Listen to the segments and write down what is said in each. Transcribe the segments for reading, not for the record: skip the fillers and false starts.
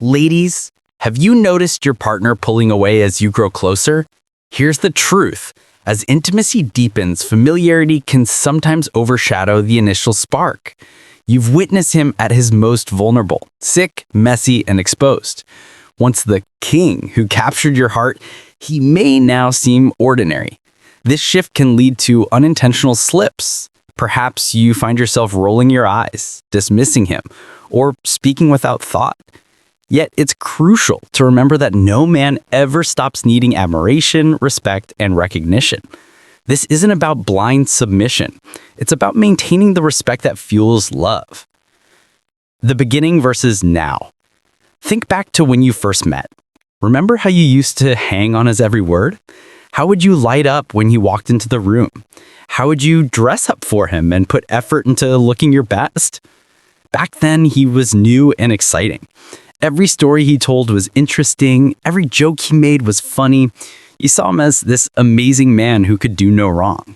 Ladies, have you noticed your partner pulling away as you grow closer? Here's the truth. As intimacy deepens, familiarity can sometimes overshadow the initial spark. You've witnessed him at his most vulnerable, sick, messy, and exposed. Once the king who captured your heart, he may now seem ordinary. This shift can lead to unintentional slips. Perhaps you find yourself rolling your eyes, dismissing him, or speaking without thought. Yet it's crucial to remember that no man ever stops needing admiration, respect, and recognition. This isn't about blind submission. It's about maintaining the respect that fuels love. The beginning versus now. Think back to when you first met. Remember how you used to hang on his every word? How would you light up when he walked into the room? How would you dress up for him and put effort into looking your best? Back then, he was new and exciting. Every story he told was interesting. Every joke he made was funny. You saw him as this amazing man who could do no wrong.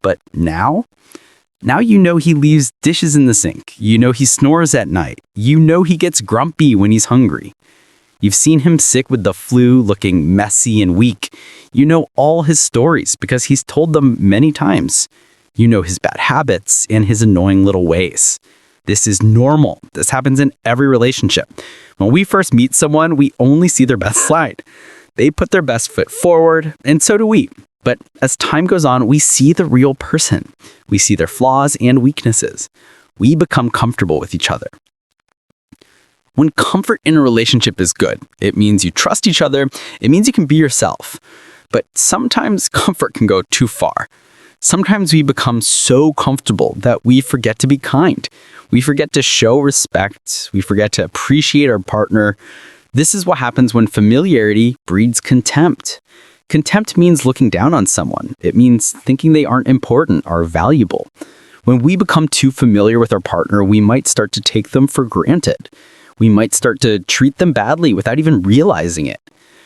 But now you know he leaves dishes in the sink. You know he snores at night. You know he gets grumpy when he's hungry. You've seen him sick with the flu, looking messy and weak. You know all his stories because he's told them many times. You know his bad habits and his annoying little ways. This is normal. This happens in every relationship. When we first meet someone, we only see their best side. They put their best foot forward, and so do we. But as time goes on, we see the real person. We see their flaws and weaknesses. We become comfortable with each other. When comfort in a relationship is good, it means you trust each other. It means you can be yourself. But sometimes comfort can go too far. Sometimes we become so comfortable that we forget to be kind. We forget to show respect. We forget to appreciate our partner. This is what happens when familiarity breeds contempt. Contempt means looking down on someone. It means thinking they aren't important or valuable. When we become too familiar with our partner, we might start to take them for granted. We might start to treat them badly without even realizing it.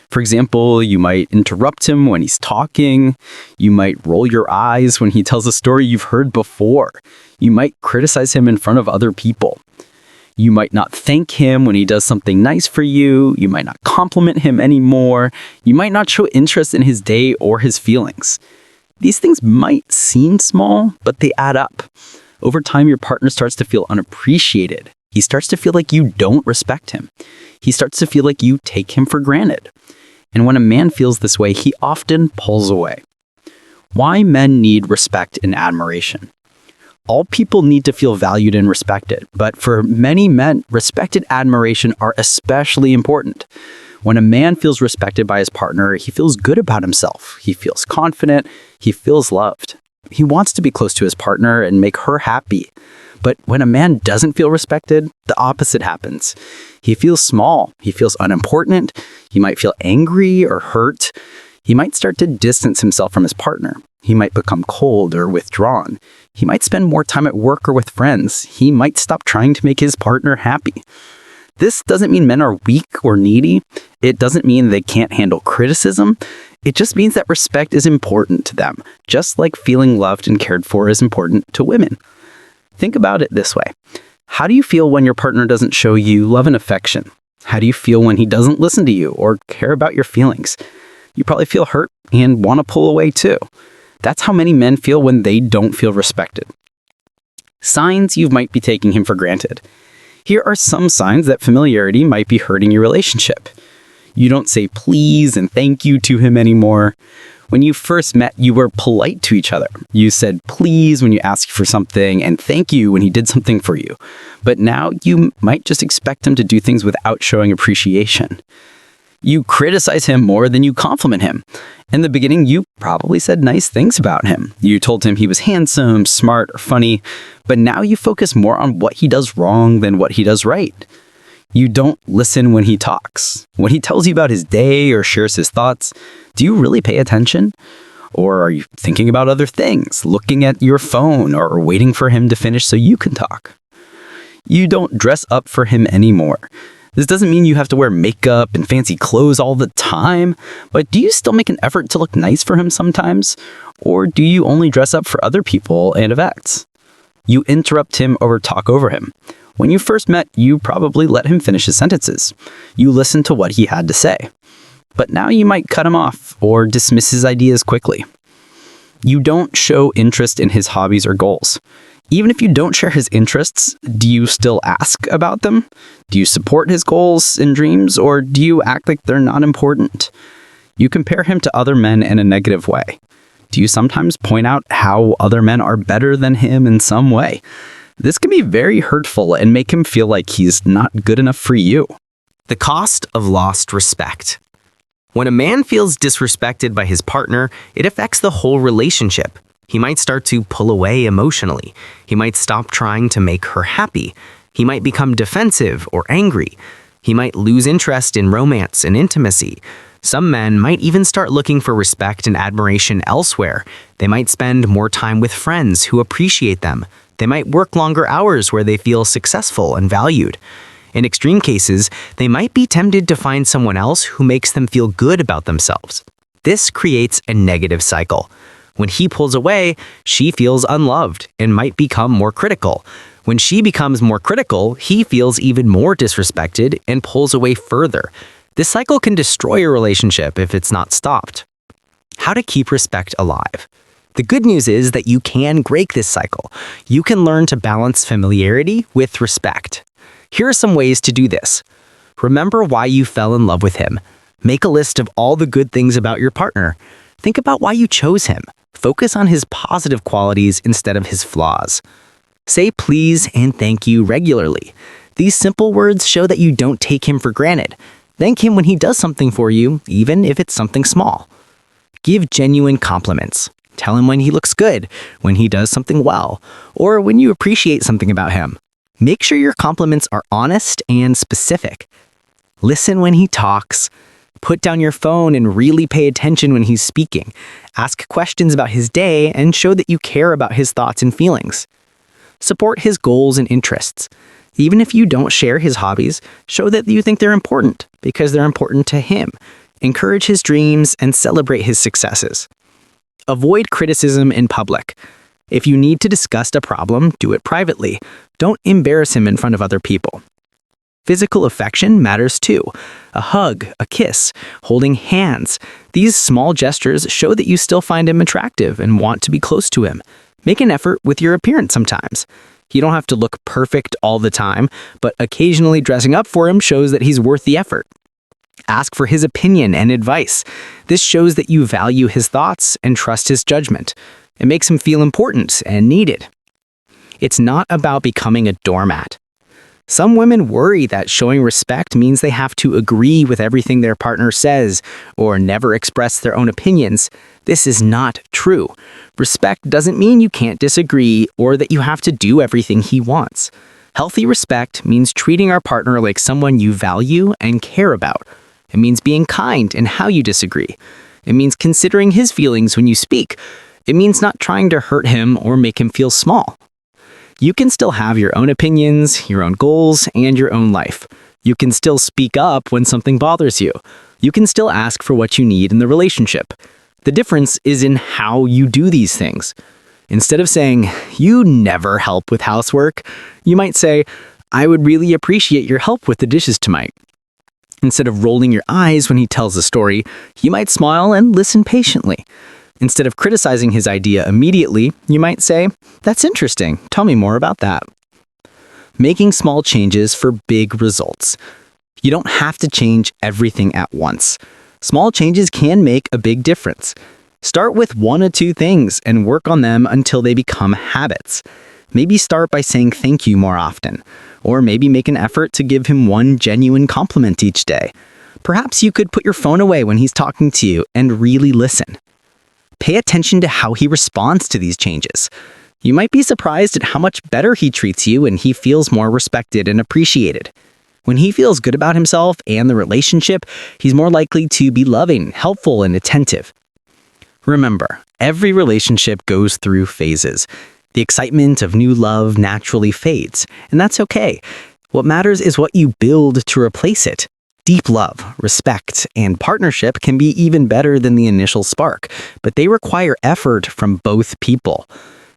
For example, you might interrupt him when he's talking. You might roll your eyes when he tells a story you've heard before. You might criticize him in front of other people. You might not thank him when he does something nice for you. You might not compliment him anymore. You might not show interest in his day or his feelings. These things might seem small, but they add up. Over time, your partner starts to feel unappreciated. He starts to feel like you don't respect him. He starts to feel like you take him for granted. And when a man feels this way, he often pulls away. Why men need respect and admiration? All people need to feel valued and respected, but for many men, respect and admiration are especially important. When a man feels respected by his partner, he feels good about himself. He feels confident. He feels loved. He wants to be close to his partner and make her happy. But when a man doesn't feel respected, the opposite happens. He feels small. He feels unimportant. He might feel angry or hurt. He might start to distance himself from his partner. He might become cold or withdrawn. He might spend more time at work or with friends. He might stop trying to make his partner happy. This doesn't mean men are weak or needy. It doesn't mean they can't handle criticism. It just means that respect is important to them, just like feeling loved and cared for is important to women. Think about it this way. How do you feel when your partner doesn't show you love and affection? How do you feel when he doesn't listen to you or care about your feelings? You probably feel hurt and want to pull away too. That's how many men feel when they don't feel respected. Signs you might be taking him for granted. Here are some signs that familiarity might be hurting your relationship. You don't say please and thank you to him anymore. When you first met, you were polite to each other. You said please when you asked for something and thank you when he did something for you. But now you might just expect him to do things without showing appreciation. You criticize him more than you compliment him. In the beginning, you probably said nice things about him. You told him he was handsome, smart, or funny, but now you focus more on what he does wrong than what he does right. You don't listen when he talks. When he tells you about his day or shares his thoughts, do you really pay attention? Or are you thinking about other things, looking at your phone, or waiting for him to finish so you can talk? You don't dress up for him anymore. This doesn't mean you have to wear makeup and fancy clothes all the time, but do you still make an effort to look nice for him sometimes? Or do you only dress up for other people and events? You interrupt him or talk over him. When you first met, you probably let him finish his sentences. You listened to what he had to say. But now you might cut him off or dismiss his ideas quickly. You don't show interest in his hobbies or goals. Even if you don't share his interests, do you still ask about them? Do you support his goals and dreams, or do you act like they're not important? You compare him to other men in a negative way. Do you sometimes point out how other men are better than him in some way? This can be very hurtful and make him feel like he's not good enough for you. The cost of lost respect. When a man feels disrespected by his partner, it affects the whole relationship. He might start to pull away emotionally. He might stop trying to make her happy. He might become defensive or angry. He might lose interest in romance and intimacy. Some men might even start looking for respect and admiration elsewhere. They might spend more time with friends who appreciate them. They might work longer hours where they feel successful and valued. In extreme cases, they might be tempted to find someone else who makes them feel good about themselves. This creates a negative cycle. When he pulls away, she feels unloved and might become more critical. When she becomes more critical, he feels even more disrespected and pulls away further. This cycle can destroy a relationship if it's not stopped. How to keep respect alive. The good news is that you can break this cycle. You can learn to balance familiarity with respect. Here are some ways to do this. Remember why you fell in love with him. Make a list of all the good things about your partner. Think about why you chose him. Focus on his positive qualities instead of his flaws. Say please and thank you regularly. These simple words show that you don't take him for granted. Thank him when he does something for you, even if it's something small. Give genuine compliments. Tell him when he looks good, when he does something well, or when you appreciate something about him. Make sure your compliments are honest and specific. Listen when he talks. Put down your phone and really pay attention when he's speaking. Ask questions about his day and show that you care about his thoughts and feelings. Support his goals and interests. Even if you don't share his hobbies, show that you think they're important because they're important to him. Encourage his dreams and celebrate his successes. Avoid criticism in public. If you need to discuss a problem, do it privately. Don't embarrass him in front of other people. Physical affection matters too. A hug, a kiss, holding hands. These small gestures show that you still find him attractive and want to be close to him. Make an effort with your appearance sometimes. You don't have to look perfect all the time, but occasionally dressing up for him shows that he's worth the effort. Ask for his opinion and advice. This shows that you value his thoughts and trust his judgment. It makes him feel important and needed. It's not about becoming a doormat. Some women worry that showing respect means they have to agree with everything their partner says or never express their own opinions. This is not true. Respect doesn't mean you can't disagree or that you have to do everything he wants. Healthy respect means treating our partner like someone you value and care about. It means being kind in how you disagree. It means considering his feelings when you speak. It means not trying to hurt him or make him feel small. You can still have your own opinions, your own goals, and your own life. You can still speak up when something bothers you. You can still ask for what you need in the relationship. The difference is in how you do these things. Instead of saying, "You never help with housework," you might say, "I would really appreciate your help with the dishes tonight." Instead of rolling your eyes when he tells a story, you might smile and listen patiently. Instead of criticizing his idea immediately, you might say, "That's interesting. Tell me more about that." Making small changes for big results. You don't have to change everything at once. Small changes can make a big difference. Start with 1 or 2 things and work on them until they become habits. Maybe start by saying thank you more often, or maybe make an effort to give him one genuine compliment each day. Perhaps you could put your phone away when he's talking to you and really listen. Pay attention to how he responds to these changes. You might be surprised at how much better he treats you when he feels more respected and appreciated. When he feels good about himself and the relationship, he's more likely to be loving, helpful, and attentive. Remember, every relationship goes through phases. The excitement of new love naturally fades, and that's okay. What matters is what you build to replace it. Deep love, respect, and partnership can be even better than the initial spark, but they require effort from both people.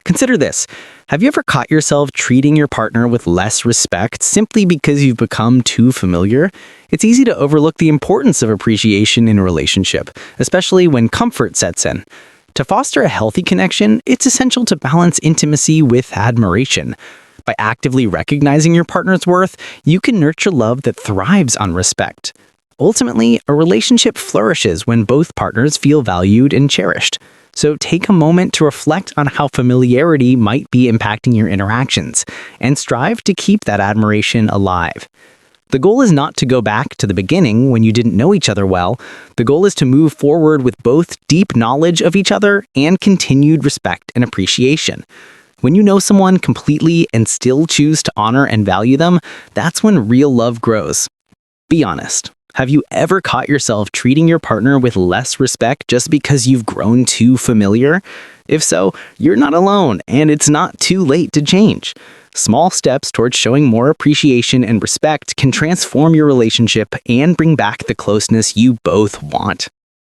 Consider this. Have you ever caught yourself treating your partner with less respect simply because you've become too familiar? It's easy to overlook the importance of appreciation in a relationship, especially when comfort sets in. To foster a healthy connection, it's essential to balance intimacy with admiration. By actively recognizing your partner's worth, you can nurture love that thrives on respect. Ultimately, a relationship flourishes when both partners feel valued and cherished. So take a moment to reflect on how familiarity might be impacting your interactions, and strive to keep that admiration alive. The goal is not to go back to the beginning when you didn't know each other well. The goal is to move forward with both deep knowledge of each other and continued respect and appreciation. When you know someone completely and still choose to honor and value them, that's when real love grows. Be honest. Have you ever caught yourself treating your partner with less respect just because you've grown too familiar? If so, you're not alone, and it's not too late to change. Small steps towards showing more appreciation and respect can transform your relationship and bring back the closeness you both want.